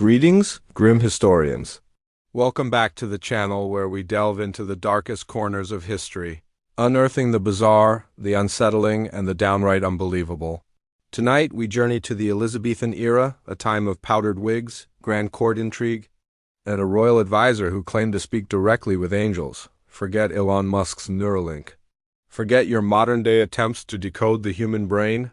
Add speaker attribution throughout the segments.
Speaker 1: Greetings, Grim Historians. Welcome back to the channel where we delve into the darkest corners of history, unearthing the bizarre, the unsettling, and the downright unbelievable. Tonight, we journey to the Elizabethan era, a time of powdered wigs, grand court intrigue, and a royal advisor who claimed to speak directly with angels. Forget Elon Musk's Neuralink. Forget your modern-day attempts to decode the human brain.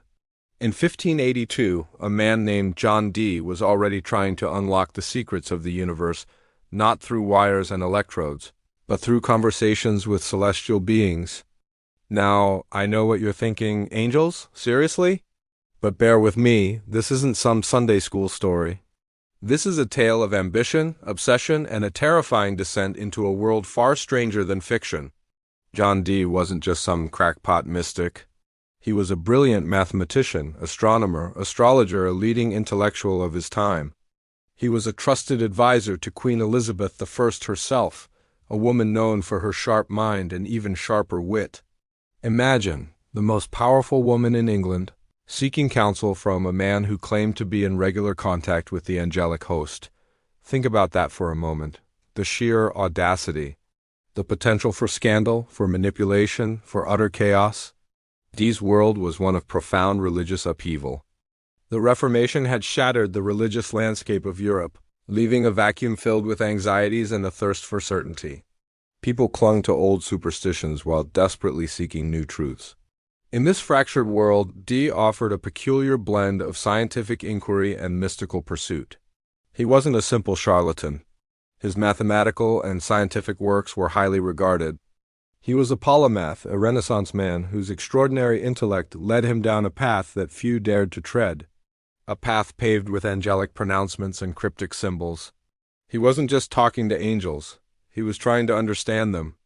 Speaker 1: In 1582, a man named John Dee was already trying to unlock the secrets of the universe, not through wires and electrodes, but through conversations with celestial beings. Now, I know what you're thinking, angels? Seriously? But bear with me, this isn't some Sunday school story. This is a tale of ambition, obsession, and a terrifying descent into a world far stranger than fiction. John Dee wasn't just some crackpot mystic. He was a brilliant mathematician, astronomer, astrologer, a leading intellectual of his time. He was a trusted advisor to Queen Elizabeth I herself, a woman known for her sharp mind and even sharper wit. Imagine, the most powerful woman in England, seeking counsel from a man who claimed to be in regular contact with the angelic host. Think about that for a moment. The sheer audacity. The potential for scandal, for manipulation, for utter chaos. Dee's world was one of profound religious upheaval. The Reformation had shattered the religious landscape of Europe, leaving a vacuum filled with anxieties and a thirst for certainty. People clung to old superstitions while desperately seeking new truths. In this fractured world, Dee offered a peculiar blend of scientific inquiry and mystical pursuit. He wasn't a simple charlatan. His mathematical and scientific works were highly regarded. He was a polymath, a Renaissance man whose extraordinary intellect led him down a path that few dared to tread, a path paved with angelic pronouncements and cryptic symbols. He wasn't just talking to angels, he was trying to understand them.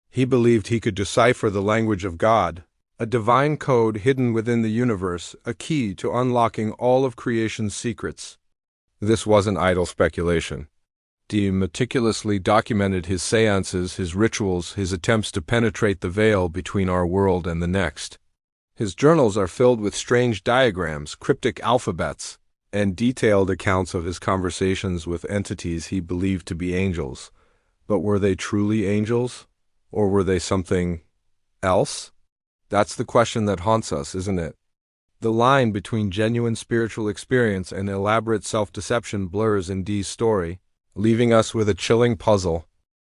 Speaker 1: He believed he could decipher the language of God, a divine code hidden within the universe, a key to unlocking all of creation's secrets. This wasn't idle speculation. Dee meticulously documented his seances, his rituals, his attempts to penetrate the veil between our world and the next. His journals are filled with strange diagrams, cryptic alphabets, and detailed accounts of his conversations with entities he believed to be angels. But were they truly angels? Or were they something else? That's the question that haunts us, isn't it? The line between genuine spiritual experience and elaborate self-deception blurs in Dee's story, leaving us with a chilling puzzle,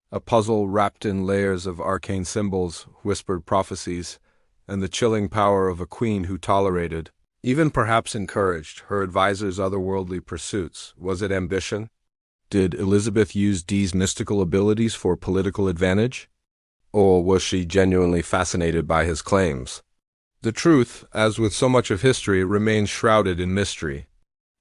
Speaker 1: a puzzle wrapped in layers of arcane symbols, whispered prophecies, and the chilling power of a queen who tolerated, even perhaps encouraged, her advisor's otherworldly pursuits. Was it ambition? Did Elizabeth use Dee's mystical abilities for political advantage? Or was she genuinely fascinated by his claims? The truth, as with so much of history, remains shrouded in mystery.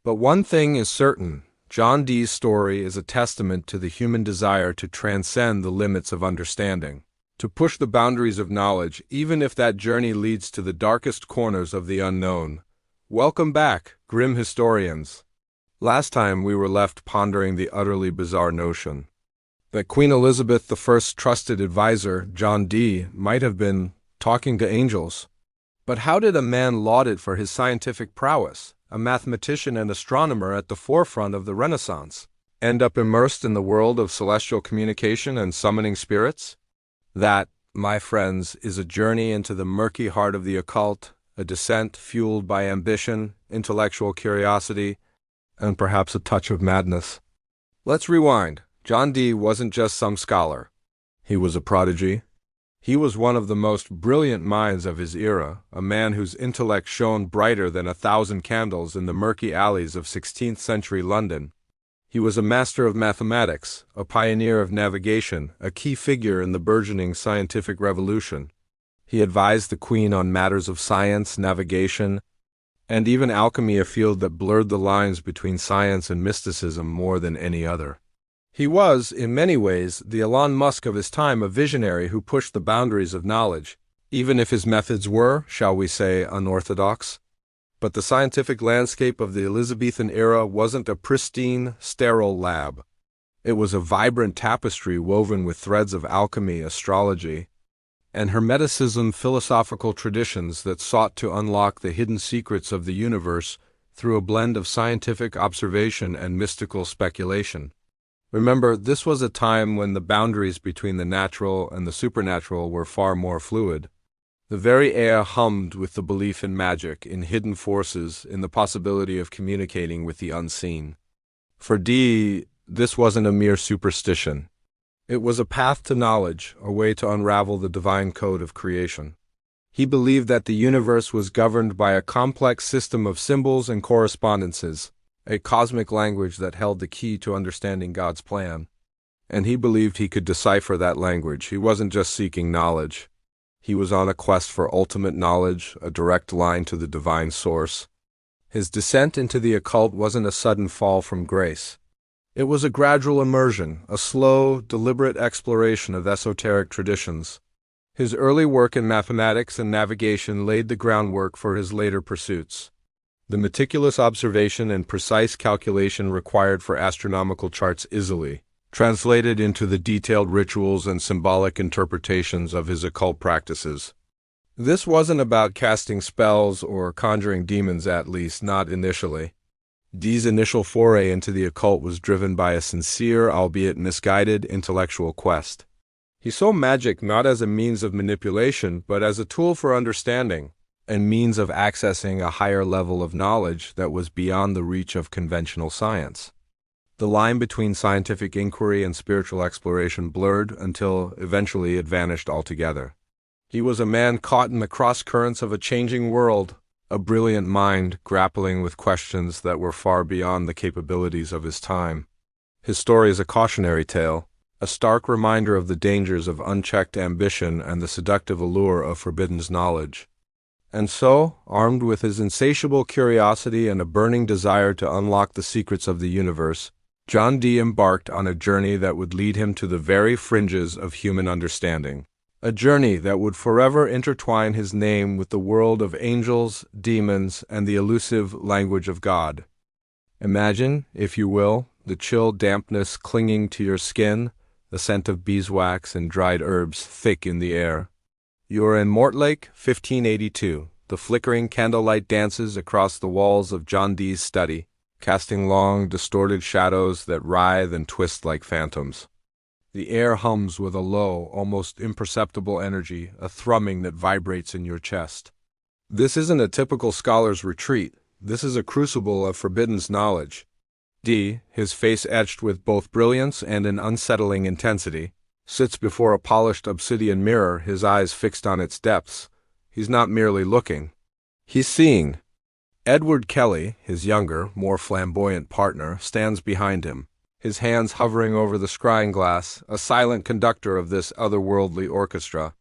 Speaker 1: But one thing is certain. John Dee's story is a testament to the human desire to transcend the limits of understanding, to push the boundaries of knowledge, even if that journey leads to the darkest corners of the unknown. Welcome back, Grim Historians. Last time we were left pondering the utterly bizarre notion that Queen Elizabeth I's trusted advisor, John Dee, might have been talking to angels. But how did a man lauded for his scientific prowess, a mathematician and astronomer at the forefront of the Renaissance, end up immersed in the world of celestial communication and summoning spirits? That, my friends, is a journey into the murky heart of the occult, a descent fueled by ambition, intellectual curiosity, and perhaps a touch of madness. Let's rewind. John Dee wasn't just some scholar. He was a prodigy. He was one of the most brilliant minds of his era, a man whose intellect shone brighter than 1,000 candles in the murky alleys of 16th-century London. He was a master of mathematics, a pioneer of navigation, a key figure in the burgeoning scientific revolution. He advised the Queen on matters of science, navigation, and even alchemy, a field that blurred the lines between science and mysticism more than any other. He was, in many ways, the Elon Musk of his time, a visionary who pushed the boundaries of knowledge, even if his methods were, shall we say, unorthodox. But the scientific landscape of the Elizabethan era wasn't a pristine, sterile lab. It was a vibrant tapestry woven with threads of alchemy, astrology, and Hermeticism, philosophical traditions that sought to unlock the hidden secrets of the universe through a blend of scientific observation and mystical speculation. Remember, this was a time when the boundaries between the natural and the supernatural were far more fluid. The very air hummed with the belief in magic, in hidden forces, in the possibility of communicating with the unseen. For Dee, this wasn't a mere superstition. It was a path to knowledge, a way to unravel the divine code of creation. He believed that the universe was governed by a complex system of symbols and correspondences, a cosmic language that held the key to understanding God's plan. And he believed he could decipher that language. He wasn't just seeking knowledge. He was on a quest for ultimate knowledge, a direct line to the divine source. His descent into the occult wasn't a sudden fall from grace. It was a gradual immersion, a slow, deliberate exploration of esoteric traditions. His early work in mathematics and navigation laid the groundwork for his later pursuits. The meticulous observation and precise calculation required for astronomical charts easily translated into the detailed rituals and symbolic interpretations of his occult practices. This wasn't about casting spells or conjuring demons, at least not initially. Dee's initial foray into the occult was driven by a sincere, albeit misguided, intellectual quest. He saw magic not as a means of manipulation, but as a tool for understanding, and means of accessing a higher level of knowledge that was beyond the reach of conventional science. The line between scientific inquiry and spiritual exploration blurred until eventually it vanished altogether. He was a man caught in the cross-currents of a changing world, a brilliant mind grappling with questions that were far beyond the capabilities of his time. His story is a cautionary tale, a stark reminder of the dangers of unchecked ambition and the seductive allure of forbidden knowledge. And so, armed with his insatiable curiosity and a burning desire to unlock the secrets of the universe, John Dee embarked on a journey that would lead him to the very fringes of human understanding. A journey that would forever intertwine his name with the world of angels, demons, and the elusive language of God. Imagine, if you will, the chill dampness clinging to your skin, the scent of beeswax and dried herbs thick in the air. You are in Mortlake, 1582. The flickering candlelight dances across the walls of John Dee's study, casting long, distorted shadows that writhe and twist like phantoms. The air hums with a low, almost imperceptible energy, a thrumming that vibrates in your chest. This isn't a typical scholar's retreat. This is a crucible of forbidden knowledge. Dee, his face etched with both brilliance and an unsettling intensity, sits before a polished obsidian mirror, his eyes fixed on its depths. He's not merely looking. He's seeing. Edward Kelly, his younger, more flamboyant partner, stands behind him, his hands hovering over the scrying glass, a silent conductor of this otherworldly orchestra.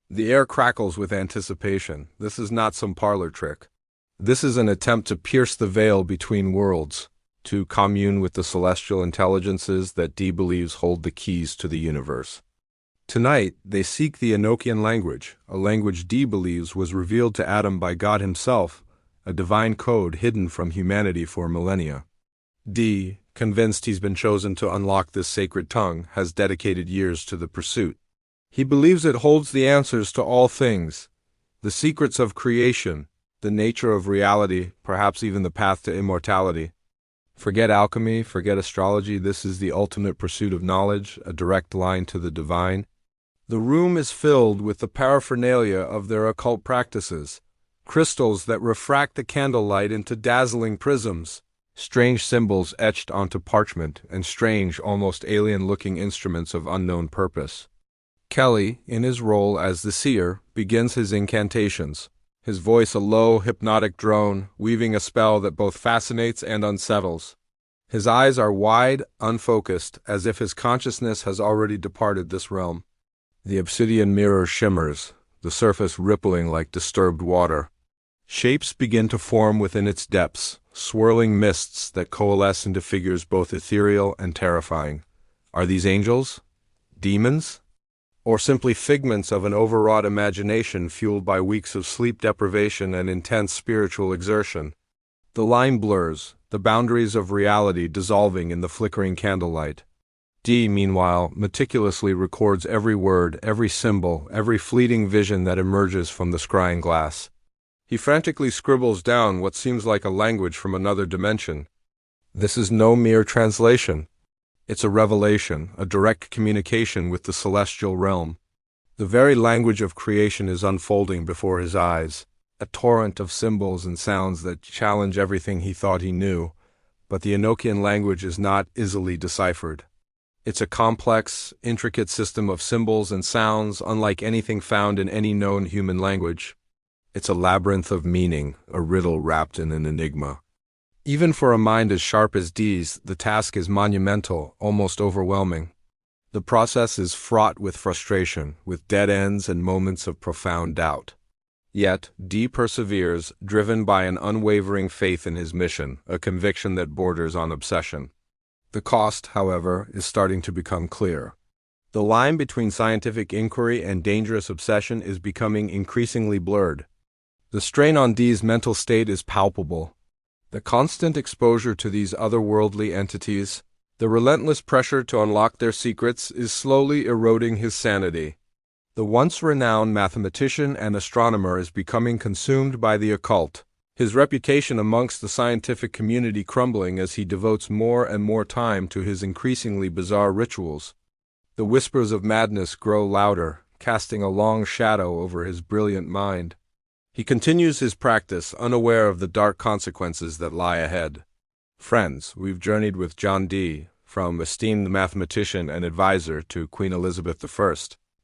Speaker 1: The air crackles with anticipation. This is not some parlor trick. This is an attempt to pierce the veil between worlds, to commune with the celestial intelligences that Dee believes hold the keys to the universe. Tonight, they seek the Enochian language, a language Dee believes was revealed to Adam by God himself, a divine code hidden from humanity for millennia. Dee, convinced he's been chosen to unlock this sacred tongue, has dedicated years to the pursuit. He believes it holds the answers to all things, the secrets of creation, the nature of reality, perhaps even the path to immortality. Forget alchemy, forget astrology, this is the ultimate pursuit of knowledge, a direct line to the divine. The room is filled with the paraphernalia of their occult practices, crystals that refract the candlelight into dazzling prisms, strange symbols etched onto parchment, and strange, almost alien-looking instruments of unknown purpose. Kelly, in his role as the seer, begins his incantations, his voice a low, hypnotic drone, weaving a spell that both fascinates and unsettles. His eyes are wide, unfocused, as if his consciousness has already departed this realm. The obsidian mirror shimmers, the surface rippling like disturbed water. Shapes begin to form within its depths, swirling mists that coalesce into figures both ethereal and terrifying. Are these angels? Demons? Or simply figments of an overwrought imagination fueled by weeks of sleep deprivation and intense spiritual exertion? The line blurs, the boundaries of reality dissolving in the flickering candlelight. Dee, meanwhile, meticulously records every word, every symbol, every fleeting vision that emerges from the scrying glass. He frantically scribbles down what seems like a language from another dimension. This is no mere translation. It's a revelation, a direct communication with the celestial realm. The very language of creation is unfolding before his eyes, a torrent of symbols and sounds that challenge everything he thought he knew, but the Enochian language is not easily deciphered. It's a complex, intricate system of symbols and sounds unlike anything found in any known human language. It's a labyrinth of meaning, a riddle wrapped in an enigma. Even for a mind as sharp as Dee's, the task is monumental, almost overwhelming. The process is fraught with frustration, with dead ends and moments of profound doubt. Yet, Dee perseveres, driven by an unwavering faith in his mission, a conviction that borders on obsession. The cost, however, is starting to become clear. The line between scientific inquiry and dangerous obsession is becoming increasingly blurred. The strain on Dee's mental state is palpable. The constant exposure to these otherworldly entities, the relentless pressure to unlock their secrets, is slowly eroding his sanity. The once renowned mathematician and astronomer is becoming consumed by the occult, his reputation amongst the scientific community crumbling as he devotes more and more time to his increasingly bizarre rituals. The whispers of madness grow louder, casting a long shadow over his brilliant mind. He continues his practice, unaware of the dark consequences that lie ahead. Friends, we've journeyed with John Dee, from esteemed mathematician and advisor to Queen Elizabeth I,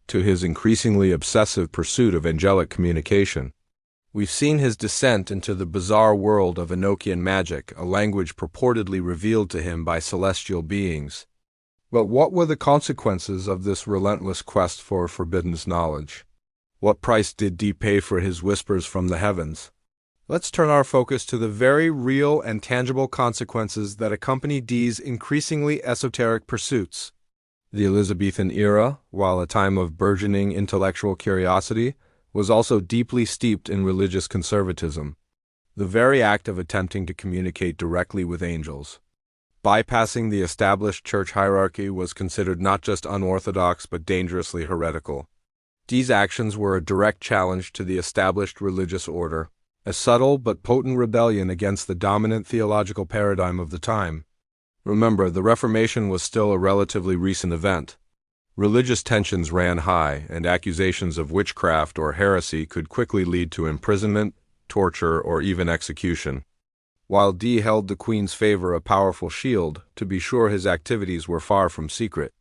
Speaker 1: to his increasingly obsessive pursuit of angelic communication. We've seen his descent into the bizarre world of Enochian magic, a language purportedly revealed to him by celestial beings. But what were the consequences of this relentless quest for forbidden knowledge? What price did Dee pay for his whispers from the heavens? Let's turn our focus to the very real and tangible consequences that accompany Dee's increasingly esoteric pursuits. The Elizabethan era, while a time of burgeoning intellectual curiosity, was also deeply steeped in religious conservatism. The very act of attempting to communicate directly with angels, bypassing the established church hierarchy, was considered not just unorthodox but dangerously heretical. Dee's actions were a direct challenge to the established religious order, a subtle but potent rebellion against the dominant theological paradigm of the time. Remember, the Reformation was still a relatively recent event. Religious tensions ran high, and accusations of witchcraft or heresy could quickly lead to imprisonment, torture, or even execution. While Dee held the Queen's favor a powerful shield, to be sure his activities were far from secret.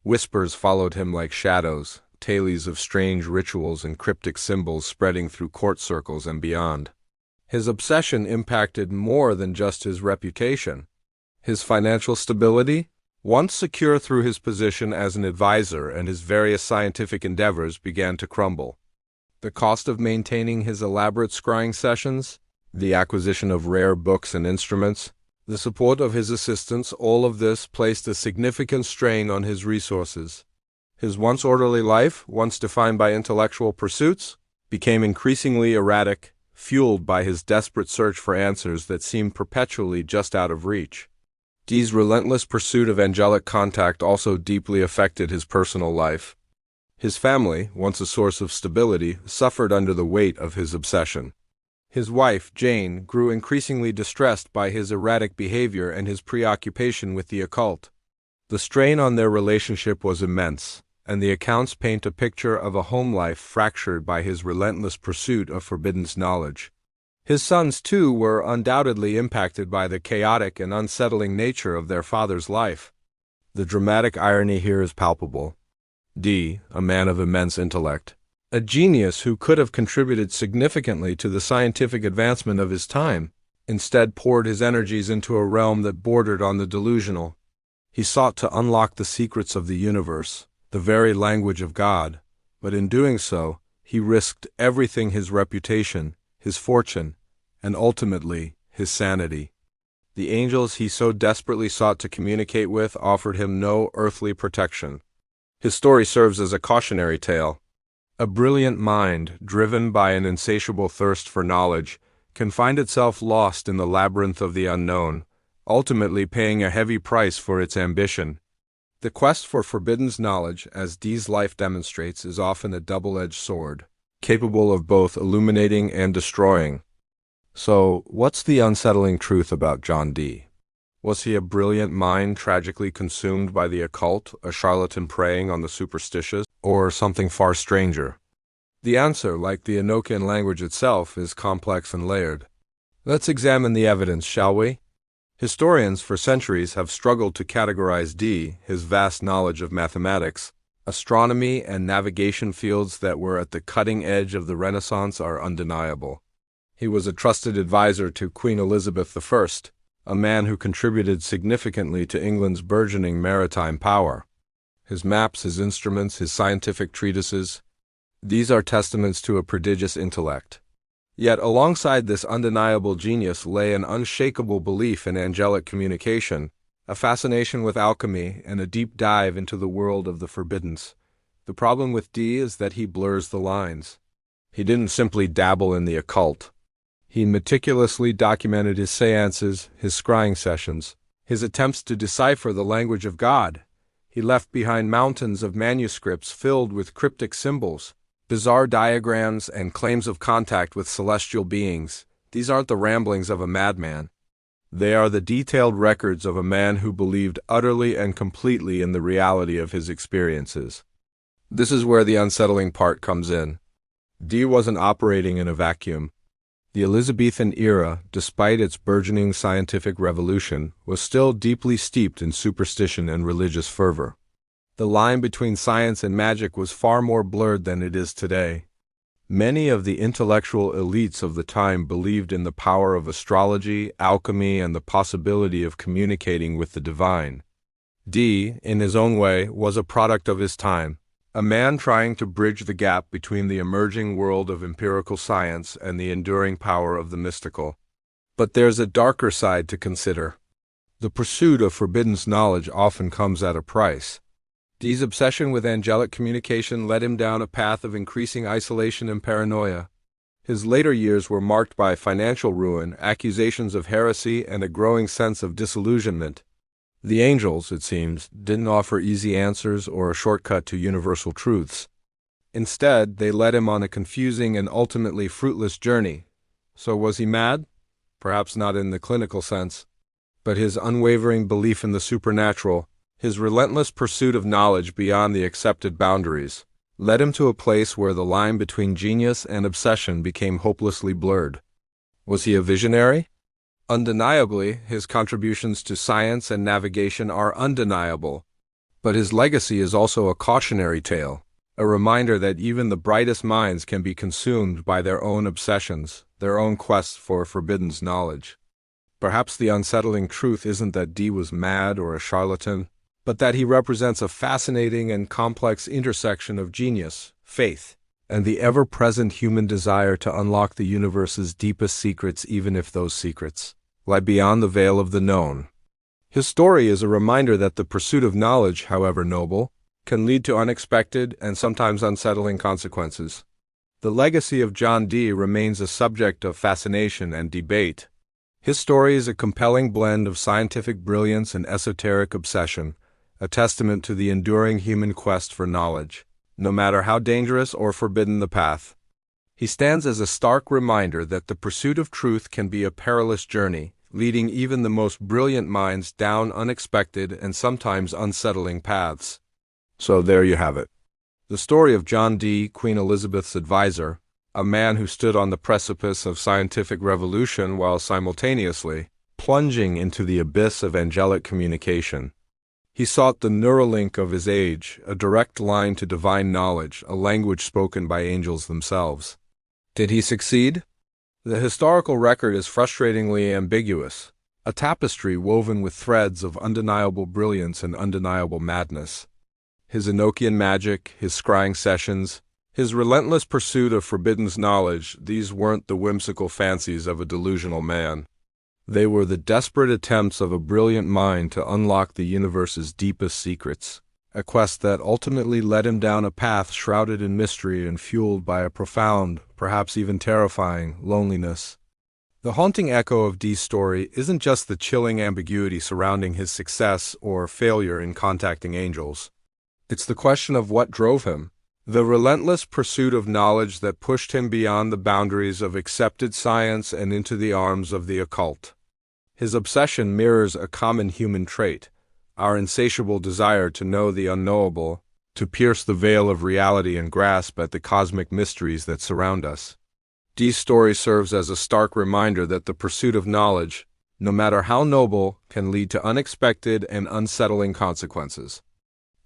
Speaker 1: Whispers followed him like shadows, tales of strange rituals and cryptic symbols spreading through court circles and beyond. His obsession impacted more than just his reputation. His financial stability, once secure through his position as an advisor and his various scientific endeavors, began to crumble. The cost of maintaining his elaborate scrying sessions, the acquisition of rare books and instruments, the support of his assistants, all of this placed a significant strain on his resources. His once orderly life, once defined by intellectual pursuits, became increasingly erratic, fueled by his desperate search for answers that seemed perpetually just out of reach. Dee's relentless pursuit of angelic contact also deeply affected his personal life. His family, once a source of stability, suffered under the weight of his obsession. His wife, Jane, grew increasingly distressed by his erratic behavior and his preoccupation with the occult. The strain on their relationship was immense, and the accounts paint a picture of a home life fractured by his relentless pursuit of forbidden knowledge. His sons, too, were undoubtedly impacted by the chaotic and unsettling nature of their father's life. The dramatic irony here is palpable. Dee, a man of immense intellect, a genius who could have contributed significantly to the scientific advancement of his time, instead poured his energies into a realm that bordered on the delusional. He sought to unlock the secrets of the universe, the very language of God, but in doing so, he risked everything: his reputation, his fortune, and ultimately, his sanity. The angels he so desperately sought to communicate with offered him no earthly protection. His story serves as a cautionary tale. A brilliant mind, driven by an insatiable thirst for knowledge, can find itself lost in the labyrinth of the unknown, ultimately paying a heavy price for its ambition. The quest for forbidden knowledge, as Dee's life demonstrates, is often a double-edged sword. capable of both illuminating and destroying. So, what's the unsettling truth about John Dee? Was he a brilliant mind tragically consumed by the occult, a charlatan preying on the superstitious, or something far stranger? The answer, like the Enochian language itself, is complex and layered. Let's examine the evidence, shall we? Historians for centuries have struggled to categorize Dee, his vast knowledge of mathematics, astronomy, and navigation fields that were at the cutting edge of the Renaissance are undeniable. He was a trusted advisor to Queen Elizabeth I, a man who contributed significantly to England's burgeoning maritime power. His maps, his instruments, his scientific treatises, these are testaments to a prodigious intellect. Yet alongside this undeniable genius lay an unshakable belief in angelic communication, a fascination with alchemy, and a deep dive into the world of the forbiddens. The problem with Dee is that he blurs the lines. He didn't simply dabble in the occult. He meticulously documented his seances, his scrying sessions, his attempts to decipher the language of God. He left behind mountains of manuscripts filled with cryptic symbols, bizarre diagrams, and claims of contact with celestial beings. These aren't the ramblings of a madman. They are the detailed records of a man who believed utterly and completely in the reality of his experiences. This is where the unsettling part comes in. Dee wasn't operating in a vacuum. The Elizabethan era, despite its burgeoning scientific revolution, was still deeply steeped in superstition and religious fervor. The line between science and magic was far more blurred than it is today. Many of the intellectual elites of the time believed in the power of astrology, alchemy, and the possibility of communicating with the divine. Dee, in his own way, was a product of his time, a man trying to bridge the gap between the emerging world of empirical science and the enduring power of the mystical. But there's a darker side to consider. The pursuit of forbidden knowledge often comes at a price. Dee's obsession with angelic communication led him down a path of increasing isolation and paranoia. His later years were marked by financial ruin, accusations of heresy, and a growing sense of disillusionment. The angels, it seems, didn't offer easy answers or a shortcut to universal truths. Instead, they led him on a confusing and ultimately fruitless journey. So was he mad? Perhaps not in the clinical sense. But his unwavering belief in the supernatural, his relentless pursuit of knowledge beyond the accepted boundaries, led him to a place where the line between genius and obsession became hopelessly blurred. Was he a visionary? Undeniably, his contributions to science and navigation are undeniable, but his legacy is also a cautionary tale, a reminder that even the brightest minds can be consumed by their own obsessions, their own quests for forbidden knowledge. Perhaps the unsettling truth isn't that Dee was mad or a charlatan, but that he represents a fascinating and complex intersection of genius, faith, and the ever-present human desire to unlock the universe's deepest secrets, even if those secrets lie beyond the veil of the known. His story is a reminder that the pursuit of knowledge, however noble, can lead to unexpected and sometimes unsettling consequences. The legacy of John Dee remains a subject of fascination and debate. His story is a compelling blend of scientific brilliance and esoteric obsession, a testament to the enduring human quest for knowledge, no matter how dangerous or forbidden the path. He stands as a stark reminder that the pursuit of truth can be a perilous journey, leading even the most brilliant minds down unexpected and sometimes unsettling paths. So there you have it. The story of John Dee, Queen Elizabeth's advisor, a man who stood on the precipice of scientific revolution while simultaneously plunging into the abyss of angelic communication. He sought the Neuralink of his age, a direct line to divine knowledge, a language spoken by angels themselves. Did he succeed? The historical record is frustratingly ambiguous, a tapestry woven with threads of undeniable brilliance and undeniable madness. His Enochian magic, his scrying sessions, his relentless pursuit of forbidden knowledge, these weren't the whimsical fancies of a delusional man. They were the desperate attempts of a brilliant mind to unlock the universe's deepest secrets, a quest that ultimately led him down a path shrouded in mystery and fueled by a profound, perhaps even terrifying, loneliness. The haunting echo of Dee's story isn't just the chilling ambiguity surrounding his success or failure in contacting angels. It's the question of what drove him. The relentless pursuit of knowledge that pushed him beyond the boundaries of accepted science and into the arms of the occult. His obsession mirrors a common human trait, our insatiable desire to know the unknowable, to pierce the veil of reality and grasp at the cosmic mysteries that surround us. Dee's story serves as a stark reminder that the pursuit of knowledge, no matter how noble, can lead to unexpected and unsettling consequences.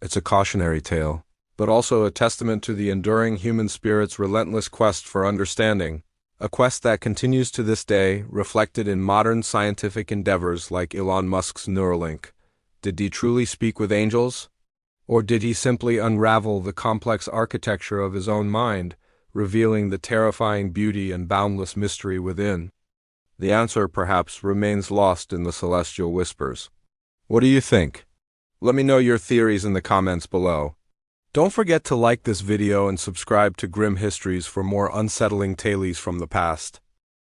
Speaker 1: It's a cautionary tale, but also a testament to the enduring human spirit's relentless quest for understanding, a quest that continues to this day, reflected in modern scientific endeavors like Elon Musk's Neuralink. Did Dee truly speak with angels? Or did he simply unravel the complex architecture of his own mind, revealing the terrifying beauty and boundless mystery within? The answer perhaps remains lost in the celestial whispers. What do you think? Let me know your theories in the comments below. Don't forget to like this video and subscribe to Grim Histories for more unsettling tales from the past.